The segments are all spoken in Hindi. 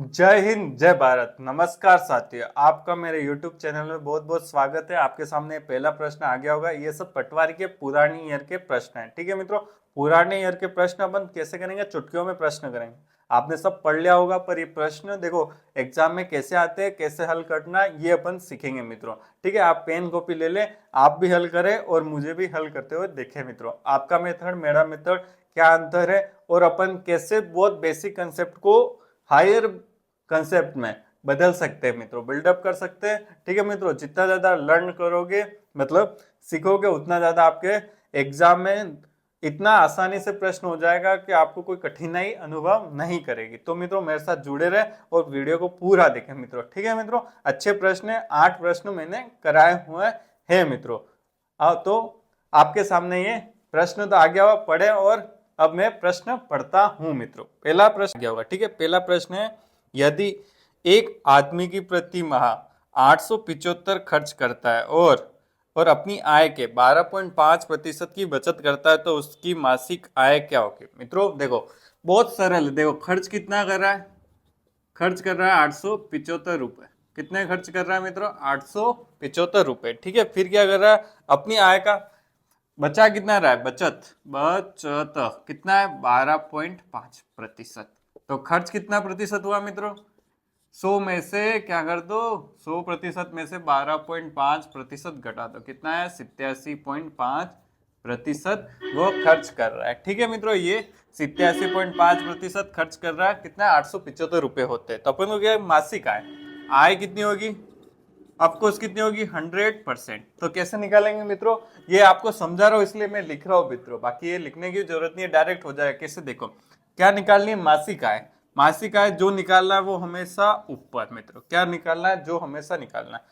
जय हिंद, जय भारत। नमस्कार साथियों, आपका मेरे YouTube चैनल में बहुत बहुत स्वागत है। आपके सामने पहला प्रश्न आ गया होगा। ये सब पटवारी के पुरानी ईयर के प्रश्न हैं। ठीक है मित्रों, पुराने ईयर के प्रश्न अपन कैसे करेंगे? चुटकियों में प्रश्न करेंगे। आपने सब पढ़ लिया होगा, पर ये प्रश्न देखो एग्जाम में कैसे आते हैं, कैसे हल करना, ये अपन सीखेंगे मित्रों। ठीक है, आप पेन कॉपी ले लें, आप भी हल करें और मुझे भी हल करते हुए देखें मित्रों। आपका मेथड, मेरा मेथड, क्या अंतर है और अपन कैसे बहुत बेसिक कंसेप्ट को हायर कंसेप्ट में बदल सकते हैं मित्रों, बिल्डअप कर सकते हैं। ठीक है मित्रों, जितना ज्यादा लर्न करोगे, मतलब सीखोगे, उतना ज्यादा आपके एग्जाम में इतना आसानी से प्रश्न हो जाएगा कि आपको कोई कठिनाई अनुभव नहीं करेगी। तो मित्रों मेरे साथ जुड़े रहे और वीडियो को पूरा देखें मित्रों। ठीक है मित्रों, अच्छे प्रश्न है, 8 प्रश्न मैंने कराए हुए हैं मित्रों। तो आपके सामने ये प्रश्न तो आ गया हुआ, पढ़े। और अब मैं प्रश्न पढ़ता हूं मित्रों। पहला प्रश्न गया होगा। ठीक है, पहला प्रश्न है, यदि एक आदमी की प्रति माह 875 खर्च करता है और अपनी आय के 12.5% की बचत करता है, तो उसकी मासिक आय क्या होगी? मित्रों देखो, बहुत सरल है। देखो, खर्च कितना कर रहा है? खर्च कर रहा है 875 रुपए। कितने खर्च कर रहा है मित्रों? 875 रुपए। ठीक है, फिर क्या कर रहा है? अपनी आय का बचा कितना रहा है? बचत बचत कितना है? 12.5%। तो खर्च कितना प्रतिशत हुआ मित्रों? 100 में से क्या कर दो? 100% में से 12.5% घटा दो। कितना है? 87.5% वो खर्च कर रहा है। ठीक है मित्रों, ये 87.5% खर्च कर रहा है। कितना है? 875 रुपए होते हैं। तो अपन को क्या मासिक आय, आय कितनी होगी? ऑफकोर्स कितनी होगी? 100%। तो कैसे निकालेंगे मित्रों? ये आपको समझा रहा हूं इसलिए मैं लिख रहा हूं मित्रों, बाकी ये लिखने की जरूरत नहीं है, डायरेक्ट हो जाएगा। कैसे? देखो, क्या निकालनी है? मासिक आय। मासिक आय जो निकालना है वो हमेशा ऊपर मित्रों। क्या निकालना है? जो हमेशा निकालना है।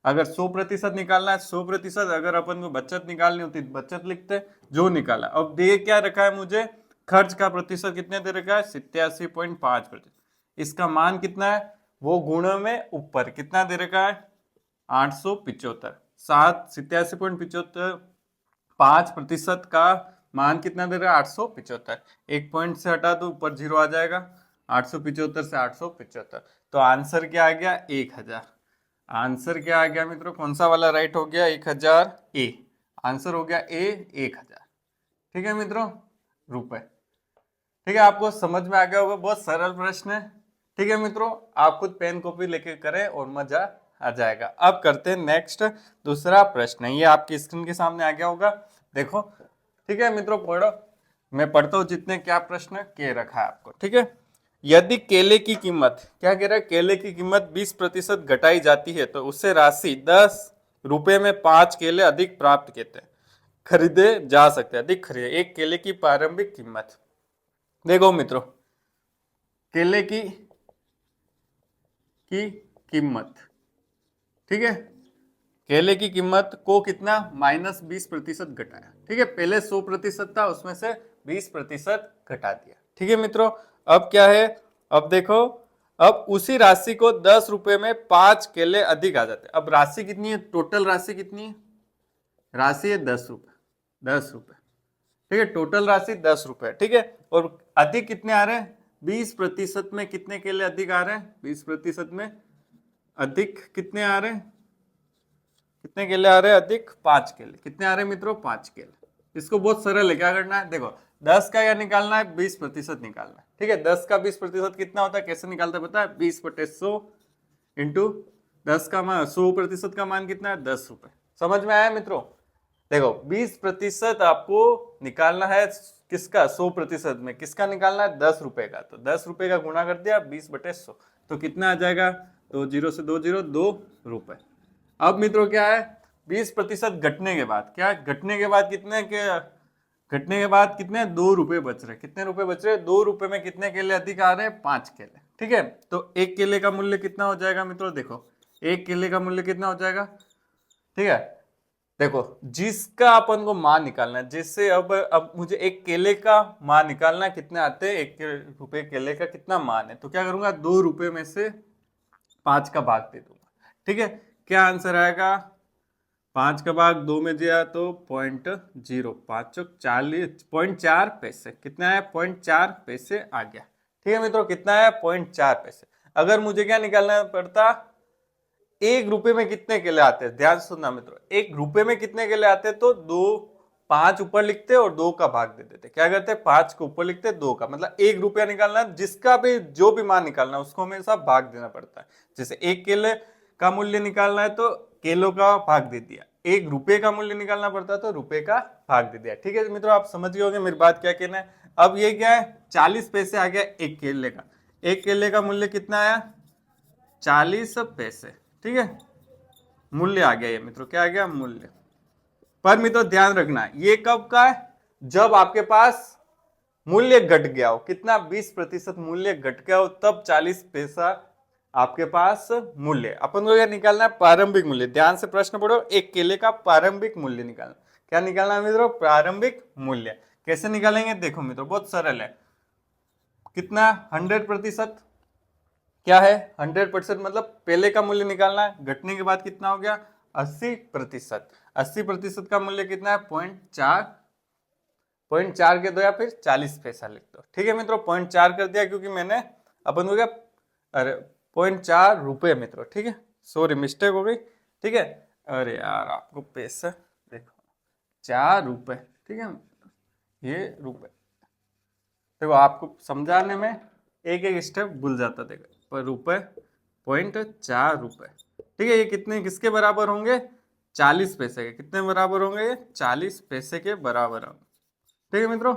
अगर 100% निकालना है 100%, अगर अपन को बचत निकालनी होती बचत लिखते, जो निकाला। अब दे क्या रखा है मुझे? खर्च का प्रतिशत कितने दे रखा है? 87.5%। इसका मान कितना है? वो गुणों में ऊपर कितना दे रखा है? 875। 87.75, 5% का मान कितना दे रहा है? 875। एक पॉइंट से हटा दो, ऊपर जीरो आ जाएगा। 875 से 875, तो आंसर क्या आ गया? 1000। आंसर क्या आ गया मित्रों? कौन सा वाला राइट हो गया? 1000 ए। आंसर हो गया ए, 1000। ठीक है मित्रों, रुपए। ठीक है, आपको समझ में आ गया होगा, बहुत सरल प्रश्न है। ठीक है मित्रों, आप खुद पेन कॉपी लेके करें और मजा आ जाएगा। अब करते हैं नेक्स्ट, दूसरा प्रश्न। ये आपकी स्क्रीन के सामने आ गया होगा, देखो। ठीक है मित्रों, पढ़ो। मैं पढ़ता हूँ जितने क्या प्रश्न के रखा है आपको। ठीक है, यदि केले की कीमत, क्या कह रहा है? केले की कीमत 20% घटाई जाती है, तो उससे राशि 10 रुपए में 5 केले अधिक प्राप्त कहते हैं, खरीदे जा सकते हैं। अधिक खरीदे। एक केले की प्रारंभिक कीमत। देखो मित्रों, केले की कीमत, ठीक है, केले की कीमत को कितना? -20% घटाया। ठीक है, पहले 100% था, उसमें से 20% घटा दिया। ठीक है मित्रों, अब क्या है? अब देखो, अब उसी राशि को 10 रुपए में 5 केले अधिक आ जाते हैं। अब राशि कितनी है? टोटल राशि कितनी है? राशि है 10 रुपए। 10 रुपए। ठीक है, टोटल राशि 10 रुपए। ठीक है, और अधिक कितने आ रहे हैं? 20% में कितने केले अधिक आ रहे हैं? 20% में अधिक कितने आ रहे हैं? कितने केले आ रहे हैं अधिक? 5 केले। कितने आ रहे हैं मित्रों? 5 केले। इसको बहुत सरल है, क्या करना है? देखो, 10 का क्या निकालना है? 20% निकालना है। ठीक है, 10 का 20% कितना होता है? कैसे निकालते हैं पता है? 20/100 इंटू 10 का मान, 100% का मान कितना है? 10 रुपए। समझ में आया मित्रों? देखो, 20% आपको निकालना है किसका? 100% में किसका निकालना है? 10 रुपए का। तो 10 रुपए का गुणा कर दिया 20/100, तो कितना आ जाएगा? तो 0 से 2 जीरो, 2 रुपए। अब मित्रों क्या है? 20% घटने के बाद, क्या घटने के बाद कितने के? घटने के बाद कितने? 2 रुपए बच रहे। कितने रुपए बच रहे? 2 रुपए में कितने केले अधिक आ रहे हैं? 5 केले। ठीक है, तो एक केले का मूल्य कितना हो जाएगा मित्रों? देखो, एक केले का मूल्य कितना हो जाएगा? ठीक है, देखो, जिसका अपन को मान निकालना है, जिससे अब मुझे एक केले का मान निकालना है, कितने आते हैं? 1 रुपए केले का कितना मान है? तो क्या करूंगा? 2 रुपए में से 5 का भाग दे दूंगा। ठीक है, क्या आंसर आएगा? 5 का भाग 2 में दिया तो 0.0, 5 0.4 पैसे। कितना है? 0.4 पैसे आ गया। ठीक है मित्रों, कितना है? 0.4 पैसे। अगर मुझे क्या निकालना पड़ता, 1 रुपए में कितने केले आते हैं, ध्यान सुनना मित्रों, 1 रुपए में कितने केले आते हैं, तो 5 ऊपर लिखते और 2 का भाग दे देते। क्या करते, 5 के ऊपर लिखते 2 का, मतलब 1 रुपया निकालना, जिसका भी जो भी मान निकालना उसको हमेशा भाग देना पड़ता है। जैसे 1 केले का मूल्य निकालना है तो केलों का भाग दे दिया, 1 रुपए का मूल्य निकालना पड़ता है तो रुपए का भाग दे दिया। ठीक है मित्रों, आप समझ गए होंगे मेरी बात क्या कहना है। अब ये क्या है, 40 पैसे आ गया 1 केले का, 1 केले का मूल्य कितना आया, 40 पैसे। ठीक है, मूल्य आ गया ये मित्रों, क्या आ गया, मूल्य। पर मित्रों ध्यान रखना, ये कब का है, जब आपके पास मूल्य घट गया हो, कितना, 20% मूल्य घट गया हो, तब 40 पैसा आपके पास मूल्य। अपन को क्या निकालना है, प्रारंभिक मूल्य। ध्यान से प्रश्न पढ़ो, 1 केले का प्रारंभिक मूल्य निकालना। क्या निकालना है मित्रों, प्रारंभिक मूल्य। कैसे निकालेंगे, देखो मित्रों बहुत सरल है। कितना, 100%। क्या है 100%, मतलब पहले का मूल्य निकालना है, घटने के बाद कितना हो गया, 80%। 80% का मूल्य कितना है, 0.4, 0.4 के दो या फिर 40 पैसा लिख दो। ठीक है मित्रों, 0.4 कर दिया क्योंकि मैंने अपन को क्या, अरे 0.4 रुपए मित्रों। ठीक है, सॉरी मिस्टेक हो गई। ठीक है, अरे यार आपको पैसा देखो 4 रुपए। ठीक है, ये रुपए, देखो आपको समझाने में एक एक स्टेप भूल जाता, देखो पर रुपए, 0.4 रुपए। ठीक है, ये कितने किसके बराबर होंगे, 40 पैसे के। कितने बराबर होंगे, ये 40 पैसे के बराबर होंगे। ठीक है मित्रों,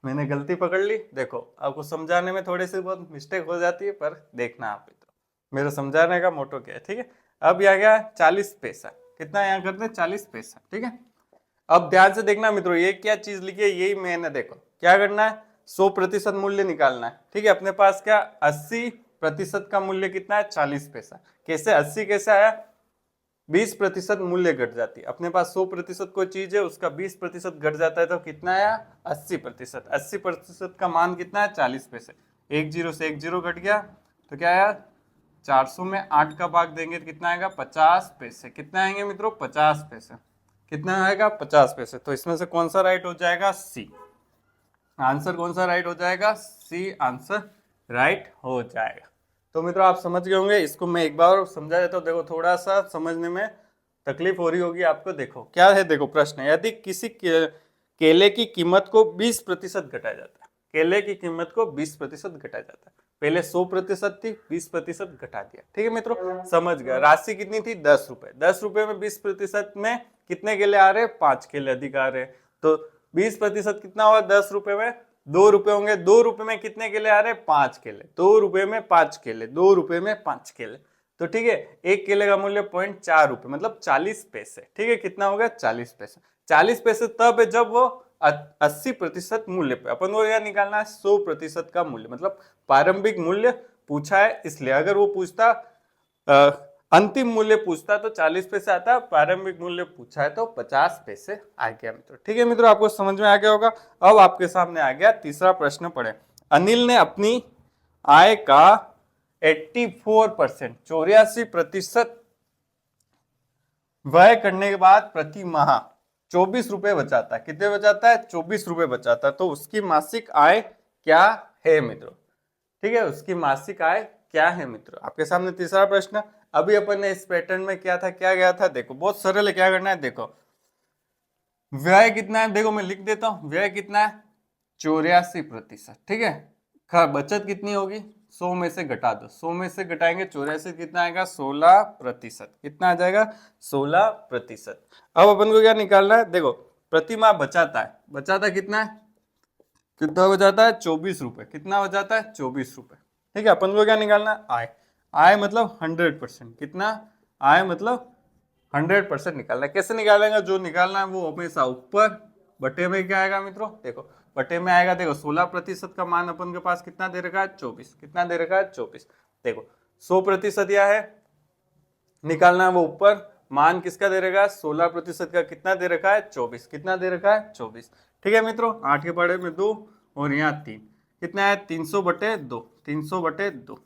मैंने गलती पकड़ ली। देखो आपको समझाने में थोड़ी सी बहुत मिस्टेक हो जाती है, पर देखना आप मित्रों, मेरा समझाने का मोटो क्या है। ठीक है, अब ये आ गया 40 पैसा, कितना यहाँ करते हैं, 40 पैसा। ठीक है, अब ध्यान से देखना मित्रों, ये क्या चीज लिखी है, यही मैंने, देखो क्या करना है, 100% मूल्य निकालना है। ठीक है, अपने पास क्या, 80% का मूल्य कितना है, 40 पैसा। कैसे 80 कैसे आया, 20% मूल्य घट जाती है। अपने पास 100% कोई चीज है, उसका 20% घट जाता है तो कितना आया, 80%। 80% का मान कितना है, 40 पैसे। 1 जीरो से 1 जीरो घट गया तो क्या आया, 400 में 8 का भाग देंगे तो कितना आएगा, 50 पैसे। कितना आएंगे मित्रों, 50 पैसे। कितना आएगा, 50 पैसे। तो इसमें से कौन सा राइट हो जाएगा, सी। आंसर कौन सा राइट हो जाएगा, सी आंसर राइट हो जाएगा। तो मित्रों आप समझ गए होंगे, इसको मैं एक बार समझा देता हूँ। देखो थोड़ा सा समझने में तकलीफ हो रही होगी आपको। देखो क्या है, देखो प्रश्न है, यदि किसी केले की कीमत को 20% घटाया जाता है, केले की कीमत को 20% घटाया जाता है, पहले 100% थी, 20% घटा दिया। ठीक है मित्रों, समझ गया। राशि कितनी थी, 10 रुपए। 10 रुपए में 20% में कितने केले आ रहे, 5 केले अधिक आ रहे। तो 20% कितना हुआ, 10 रुपए में 2 रुपए होंगे। 2 रुपए में कितने केले आ रहे, 5 केले। 2 रुपए में 5 केले, 2 रुपए में 5 केले। तो ठीक है, 1 केले का मूल्य 0.4 रुपए, मतलब 40 पैसे। ठीक है, कितना हो गया, 40 पैसे। 40 पैसे तब है जब वो 80% मूल्य पे। अपन को यह निकालना है 100% का मूल्य, मतलब प्रारंभिक मूल्य पूछा है इसलिए। अगर वो पूछता अंतिम मूल्य पूछता तो 40 पैसे आता, प्रारंभिक मूल्य पूछा है तो 50 पैसे आ गया मित्रों। ठीक है मित्रों, आपको समझ में आ गया होगा। अब आपके सामने आ गया तीसरा प्रश्न, पढ़े। अनिल ने अपनी आय का 84%, 84% व्यय करने के बाद प्रति माह 24 रुपए बचाता है। कितने बचाता है, 24 रुपए बचाता है। तो उसकी मासिक आय क्या है मित्रों। ठीक है, उसकी मासिक आय क्या है मित्रों। आपके सामने तीसरा प्रश्न। अभी अपन ने इस पैटर्न में क्या था, क्या गया था, देखो बहुत सरल है। क्या करना है, देखो व्यय कितना है, देखो मैं लिख देता हूं, व्यय कितना है, 84%। ठीक है, बचत कितनी होगी, 100 में से घटा दो, 100 में से घटाएंगे 84, कितना आएगा, 16%। कितना आ जाएगा, 16%। अब अपन को क्या निकालना है, देखो प्रति माह बचाता है, बचाता कितना है, कितना बचाता है, 24 रुपए। कितना बचाता है, 24 रुपए। ठीक है, अपन को क्या निकालना है, आय। आय मतलब 100%। कितना, आय मतलब 100% निकालना है। कैसे निकालेंगे, जो निकालना है वो हमेशा ऊपर बटे में क्या आएगा मित्रों, देखो बटे में आएगा। देखो 16% का मान अपन के पास कितना दे रखा है, 24। कितना दे रखा है, 24। देखो 100% यह है, निकालना है वो ऊपर, मान किसका दे रखा है, 16% का। कितना दे रखा है, 24। कितना दे रखा है, 24। ठीक है मित्रों, 8 के पढ़े में 2 और यहाँ 3, कितना है, 300/2। 300/2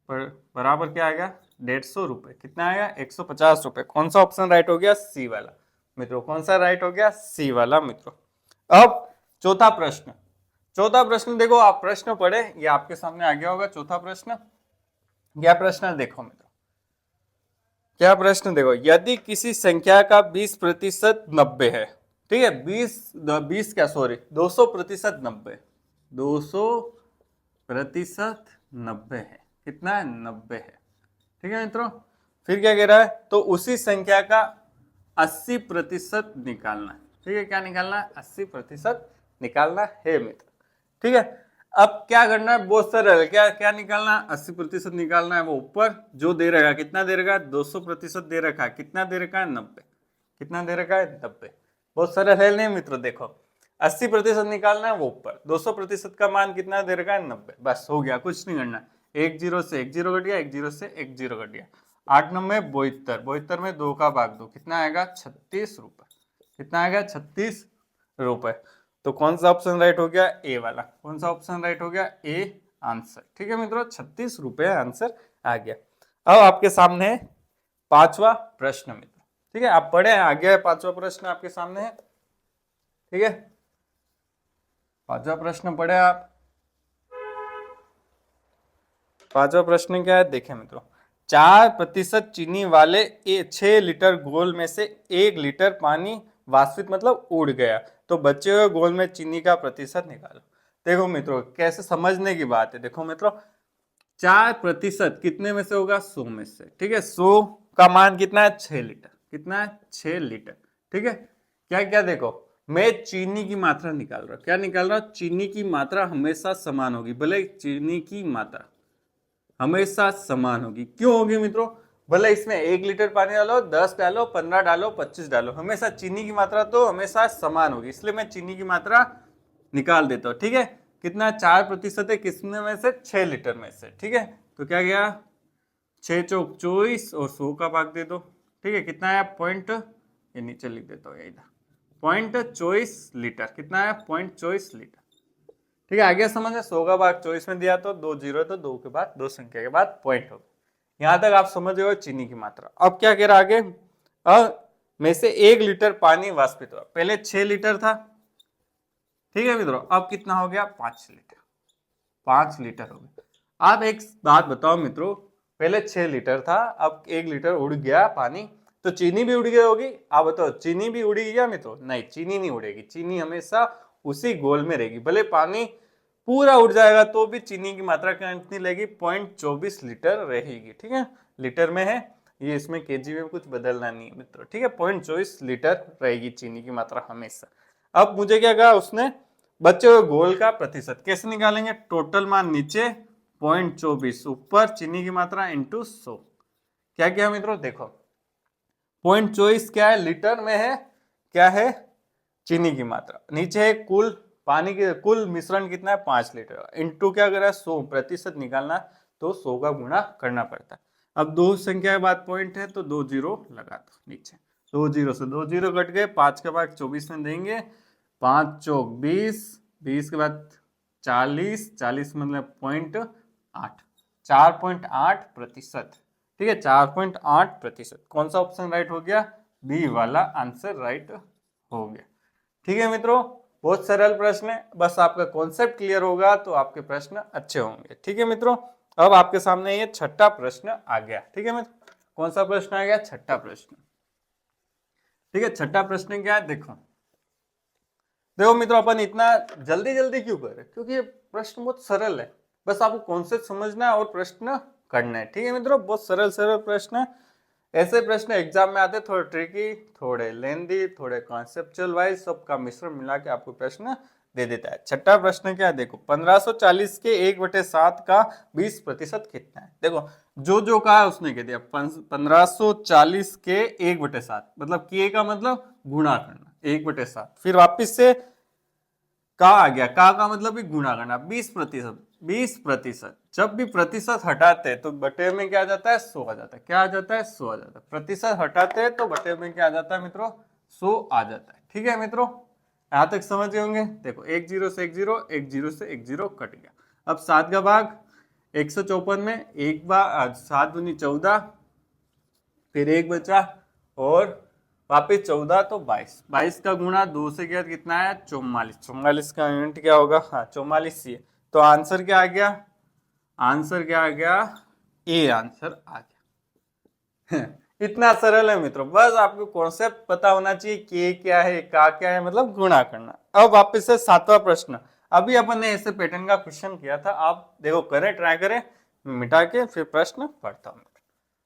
बराबर क्या आएगा, 150 रुपए। कितना आएगा, 150 रुपए। कौन सा ऑप्शन राइट हो गया, सी वाला मित्रों। कौन सा राइट हो गया, सी वाला मित्रों। अब चौथा प्रश्न। चौथा प्रश्न देखो, आप प्रश्न पढ़े, ये आपके सामने आ गया होगा चौथा प्रश्न। क्या प्रश्न है देखो मित्रों, क्या प्रश्न देखो, यदि किसी संख्या का 20% 90 है, ठीक है, 20 क्या सॉरी 200% 90, 200% 90 है, कितना है 90 है, ठीक है मित्रों। फिर क्या कह रहा है, तो उसी संख्या का 80% निकालना है, ठीक है, क्या निकालना है 80% निकालना है मित्र, ठीक है। अब क्या करना है, बहुत सरल है, क्या क्या निकालना है 80% निकालना है, वो ऊपर जो दे रखा है, कितना दे रखा है 200% दे रखा है, कितना दे रखा है 90, कितना दे रखा है 90, बहुत सरल है नहीं मित्रों, देखो 80% निकालना है वो ऊपर, 200% का मान कितना दे रखा है 90, बस हो गया, कुछ नहीं करना, एक जीरो से एक जीरो कट गया, एक जीरो से एक जीरो कट गया, 8×9 72, 72 में 2 का भाग 2, कितना आएगा 36 रुपए, कितना आएगा 36 रुपए। तो कौन सा ऑप्शन राइट हो गया, ए वाला, कौन सा ऑप्शन राइट हो गया, ए आंसर, ठीक है मित्रों, 36 रुपए आंसर आ गया। अब आपके सामने है पांचवा प्रश्न मित्र, ठीक है, आप पढ़े आगे, पांचवा प्रश्न आपके सामने है, ठीक है, पांचवा प्रश्न पढ़े आप। पांचवा प्रश्न क्या है देखें मित्रों, 4% चीनी वाले 6 लीटर घोल में से 1 लीटर पानी वाष्पित मतलब उड़ गया, तो बचे हुए घोल में चीनी का प्रतिशत निकालो। देखो मित्रों कैसे समझने की बात है, देखो मित्रों 4% कितने में से होगा 100 में से, ठीक है, 100 का मान कितना है 6 लीटर, कितना है 6 लीटर, ठीक है। क्या क्या देखो, मैं चीनी की मात्रा निकाल रहा हूं, क्या निकाल रहा हूं, चीनी की मात्रा हमेशा समान होगी, भले चीनी की मात्रा हमेशा समान होगी, क्यों होगी मित्रों, भले इसमें 1 लीटर पानी डालो, 10 डालो, 15 डालो, 25 डालो, हमेशा चीनी की मात्रा तो हमेशा समान होगी, इसलिए मैं चीनी की मात्रा निकाल देता हूं, ठीक है। कितना 4% है, किसमें में से 6 लीटर में से, ठीक है, तो क्या गया 6 चौक 24 और 100 का भाग दे दो, ठीक है, कितना आया पॉइंट, ये नीचे लिख देता हूँ इधर, 0.24 लीटर, कितना आया 0.24 लीटर, ठीक है, आगे समझ 100 का भाग 24 में दिया तो 2 जीरो, तो 2 के बाद 2 संख्या के बाद पॉइंट हो, यहां तक आप समझ गए चीनी की मात्रा। अब क्या कह रहा आगे, अब में से 1 लीटर पानी वाष्पित हुआ, पहले 6 लीटर था, ठीक है मित्रों, अब कितना हो गया 5 लीटर, 5 लीटर हो गया। आप एक बात बताओ मित्रों, पहले 6 लीटर था, अब 1 लीटर उड़ गया पानी, तो चीनी भी उड़ गई होगी, आप बताओ चीनी भी उड़ी क्या मित्रों, नहीं चीनी नहीं उड़ेगी, चीनी हमेशा उसी गोल में रहेगी, भले पानी पूरा उड़ जाएगा तो भी चीनी की मात्रा कितनी लगेगी 0.24 लीटर रहेगी, ठीक है, लीटर में है ये, इसमें केजी में कुछ बदलना नहीं है मित्रों, ठीक है, 0.24 लीटर रहेगी चीनी की मात्रा हमेशा। अब मुझे क्या कहा उसने, बच्चे हुए घोल का प्रतिशत कैसे निकालेंगे, टोटल मान नीचे 0.24 ऊपर चीनी की मात्रा इंटू 100, क्या किया मित्रों देखो 0.24 क्या है लीटर में है, क्या है चीनी की मात्रा, नीचे है कुल पानी के कुल मिश्रण कितना है 5 लीटर, इंटू क्या करा 100% निकालना, तो 100 का गुणा करना पड़ता है। अब दो संख्या के बाद पॉइंट है तो 2 जीरो लगा दो नीचे, 2 जीरो से 2 जीरो कट गए, 5 का भाग 24 में देंगे, 5 चौक 20, 20 के बाद 40, 40 मतलब 0.8, 4.8%, ठीक है 4.8%, कौन सा ऑप्शन राइट हो गया, बी वाला आंसर राइट हो गया, ठीक है मित्रों, बहुत सरल प्रश्न है, बस आपका कॉन्सेप्ट क्लियर होगा तो आपके प्रश्न अच्छे होंगे, ठीक है मित्रों। अब आपके सामने ये छठा प्रश्न आ गया, ठीक है मित्रों, कौन सा प्रश्न आ गया, छठा प्रश्न, ठीक है, छठा प्रश्न क्या है देखो, देखो मित्रों अपन इतना जल्दी जल्दी क्यों कर रहे, क्योंकि ये प्रश्न बहुत सरल है, बस आपको कॉन्सेप्ट समझना है और प्रश्न करना है, ठीक है मित्रों, बहुत सरल सरल प्रश्न है, ऐसे प्रश्न एग्जाम में आते थोड़े ट्रिकी, थोड़े लेंदी, थोड़े कॉन्सेप्चुअल वाइज, सबका मिश्रण मिला के आपको प्रश्न दे देता है। छठा प्रश्न क्या है देखो, 1540 के 1/7 का 20% कितना है, देखो जो जो कहा उसने कह दिया 1540 के 1/7 मतलब के का मतलब गुणा करना 1/7, फिर वापिस से का आ गया, का मतलब भी गुणा करना 20%, 20%, जब भी प्रतिशत हटाते हैं तो बटे में क्या आ जाता है 100 आ जाता है, क्या आ जाता है 100 आ जाता है, प्रतिशत हटाते हैं तो बटे में क्या आ जाता है मित्रों 100 आ जाता है, ठीक है मित्रों, यहां तक समझ गए होंगे। देखो 1 जीरो से 1 जीरो, 1 जीरो से 1 जीरो कट गया, अब 7 का भाग 154 में एक बार 7 दूनी 14, फिर एक बचा और वापिस 14 तो 22, 22 का गुणा 2 से किया कितना है 44, 44 का यूनिट क्या होगा, हाँ 44 ही है, तो आंसर क्या आ गया, आंसर क्या आ गया ये आंसर आ गया। इतना सरल है मित्रों, बस आपको कॉन्सेप्ट पता होना चाहिए कि क्या है का क्या है, मतलब गुणा करना। अब वापस से 7वां प्रश्न, अभी अपन ने ऐसे पैटर्न का क्वेश्चन किया था, आप देखो करें, ट्राई करें, मिटा के फिर प्रश्न पढ़ता हूँ।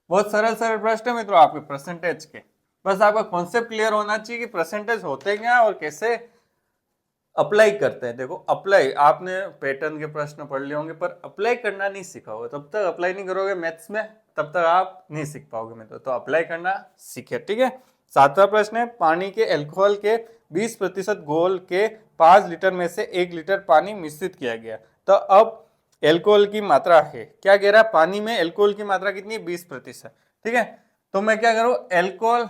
बहुत सरल सरल प्रश्न है मित्रों आपके परसेंटेज के, बस आपका कॉन्सेप्ट क्लियर होना चाहिए कि परसेंटेज होते क्या और कैसे अप्लाई करते हैं। देखो अप्लाई, आपने पैटर्न के प्रश्न पढ़ लिए होंगे पर अप्लाई करना नहीं सीखा होगा, तब तक अप्लाई नहीं करोगे मैथ्स में तब तक आप नहीं सीख पाओगे मित्रों, तो अप्लाई करना सीखे। ठीक है, 7वां प्रश्न है, पानी के अल्कोहल के 20% घोल के 5 लीटर में से 1 लीटर पानी मिश्रित किया गया, तो अब एल्कोहल की मात्रा है, क्या कह रहा है, पानी में एल्कोहल की मात्रा कितनी है, 20%। ठीक है, तो मैं क्या करूं, एल्कोहल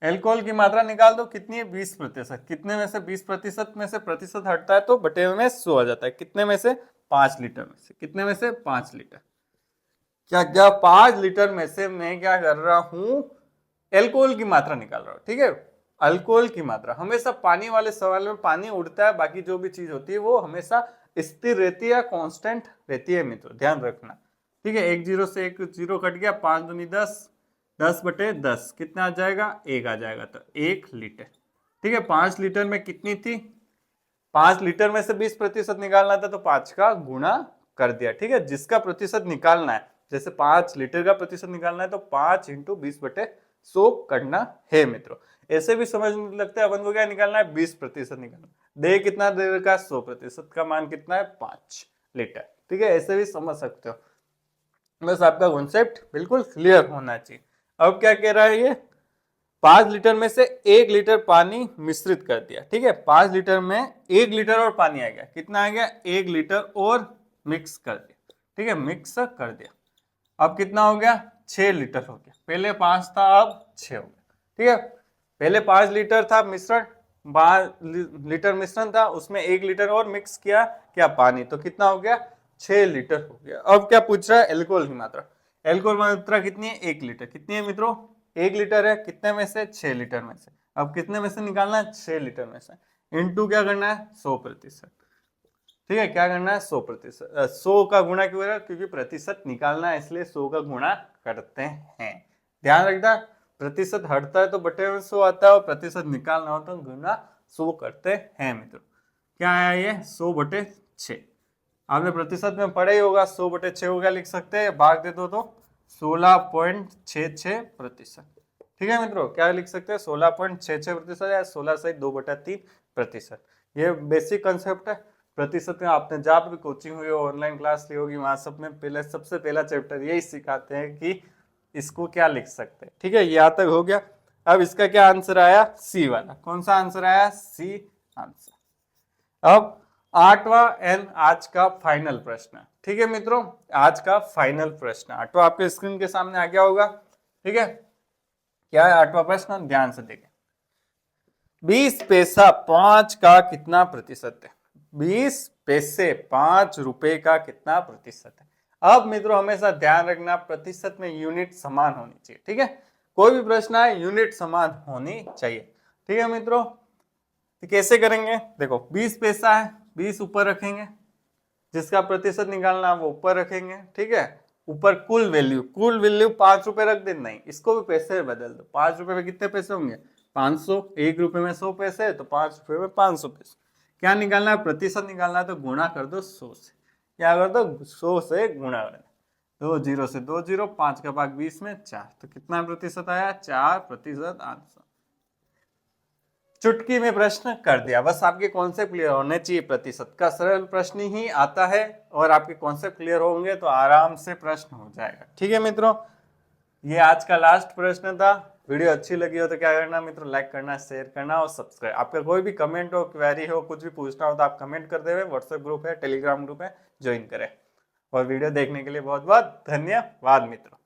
एल्कोहल की मात्रा निकाल दो, कितनी है, 20%। कितने में से 20% में से प्रतिशत हटता है तो बटे में 100 आ जाता है, कितने में से, 5 लीटर में से, कितने में से, 5 लीटर। क्या क्या 5 लीटर में से मैं क्या कर रहा हूं, एल्कोहल की मात्रा निकाल रहा हूं। ठीक है, अल्कोहल की मात्रा, हमेशा पानी वाले सवाल में पानी उड़ता है, बाकी जो भी चीज होती है वो हमेशा स्थिर रहती है या कांस्टेंट रहती है मित्रों, ध्यान रखना। ठीक है, 1 जीरो से 1 जीरो कट गया, 5 दूनी 10, 10/10 कितना आ जाएगा, 1 आ जाएगा, तो 1 लीटर। ठीक है, 5 लीटर में कितनी थी, 5 लीटर में से 20% निकालना था तो 5 का गुणा कर दिया। ठीक है, जिसका प्रतिशत निकालना है, जैसे 5 लीटर का प्रतिशत निकालना है तो 5 × 20/100 करना है मित्रों। ऐसे भी समझ लगता है अपन को क्या निकालना है, 20% निकालना, दे कितना दे रखा है, 100% का मान कितना है, 5 लीटर। ठीक है, ऐसे भी समझ सकते हो, बस आपका कॉन्सेप्ट बिल्कुल क्लियर होना चाहिए। अब क्या कह रहा है ये, 5 लीटर में से 1 लीटर पानी मिश्रित कर दिया। ठीक है, 5 लीटर में 1 लीटर और पानी आ गया, कितना आ गया, 1 लीटर और मिक्स कर दिया। ठीक है, मिक्स कर दिया, अब कितना हो गया, 6 लीटर हो गया, पहले 5 था अब 6 हो गया। ठीक है, पहले 5 लीटर था मिश्रण, 5 लीटर मिश्रण था, उसमें 1 लीटर और मिक्स किया क्या, पानी, तो कितना हो गया, 6 लीटर हो गया। अब क्या पूछ रहा है, एल्कोहल की मात्रा, एल्कोहल मात्रा कितनी है, 1 लीटर, कितनी है मित्रों, 1 लीटर है, कितने में से, 6 लीटर में से, अब कितने में से निकालना है, 6 लीटर में से, इनटू क्या करना है, 100%। ठीक है, क्या करना है, 100%, 100 का गुणा क्यों है, क्योंकि प्रतिशत निकालना है इसलिए 100 का गुणा करते हैं। ध्यान रखना, प्रतिशत हटता है तो बटे में 100 आता है और प्रतिशत निकालना हो तो गुणा 100 करते हैं मित्रों। क्या आया ये, 100/6। आपने प्रतिशत में पढ़ा ही होगा, 100/6 को क्या लिख सकते हैं, भाग दे दो तो 16.66%। ठीक है मित्रों, क्या लिख सकते हैं, 16.66% या 16 से 2/3%। ये बेसिक कंसेप्ट है। प्रतिशत में आपने जहाँ भी कोचिंग हुई हो, ऑनलाइन क्लास ली होगी, वहां सब में पहले सबसे पहला चैप्टर यही सिखाते हैं कि इसको क्या लिख सकते हैं। ठीक है, यहाँ तक हो गया। अब इसका क्या आंसर आया, सी वाला, कौन सा आंसर आया, सी आंसर। अब 8वां एंड आज का फाइनल प्रश्न। ठीक है मित्रों, आज का फाइनल प्रश्न 8वां आपके स्क्रीन के सामने आ गया होगा। ठीक है, क्या है 8वां प्रश्न, ध्यान से देखें। 20 पैसा 5 का कितना प्रतिशत है, 20 पैसे 5 रुपए का कितना प्रतिशत है। अब मित्रों हमेशा ध्यान रखना, प्रतिशत में यूनिट समान होनी चाहिए। ठीक है, कोई भी प्रश्न है यूनिट समान होनी चाहिए। ठीक है मित्रों, तो कैसे करेंगे, देखो 20 पैसा है, 20 ऊपर रखेंगे, जिसका प्रतिशत निकालना वो ऊपर रखेंगे। ठीक है, ऊपर कुल वैल्यू 5 रुपए रख देना, नहीं इसको भी पैसे में बदल दो, 5 रुपए में कितने पैसे होंगे, 500, 1 रुपए में 100 पैसे तो 5 रुपए में 500 पैसे। क्या निकालना है, प्रतिशत निकालना है तो गुणा कर दो 100 से, क्या कर दो 100 से गुणा कर दो, 2 जीरो से 2 जीरो, 5 का भाग 20 में 4, तो कितना प्रतिशत आया, 4% आंसर। चुटकी में प्रश्न कर दिया, बस आपके कॉन्सेप्ट क्लियर होने चाहिए, प्रतिशत का सरल प्रश्न ही आता है और आपके कॉन्सेप्ट क्लियर होंगे तो आराम से प्रश्न हो जाएगा। ठीक है मित्रों, ये आज का लास्ट प्रश्न था। वीडियो अच्छी लगी हो तो क्या करना मित्रों, लाइक करना, शेयर करना और सब्सक्राइब। आपका कोई भी कमेंट हो, क्वेरी हो, कुछ भी पूछना हो तो आप कमेंट कर देवे, व्हाट्सएप ग्रुप है, टेलीग्राम ग्रुप है, ज्वाइन करें। और वीडियो देखने के लिए बहुत बहुत धन्यवाद मित्रों।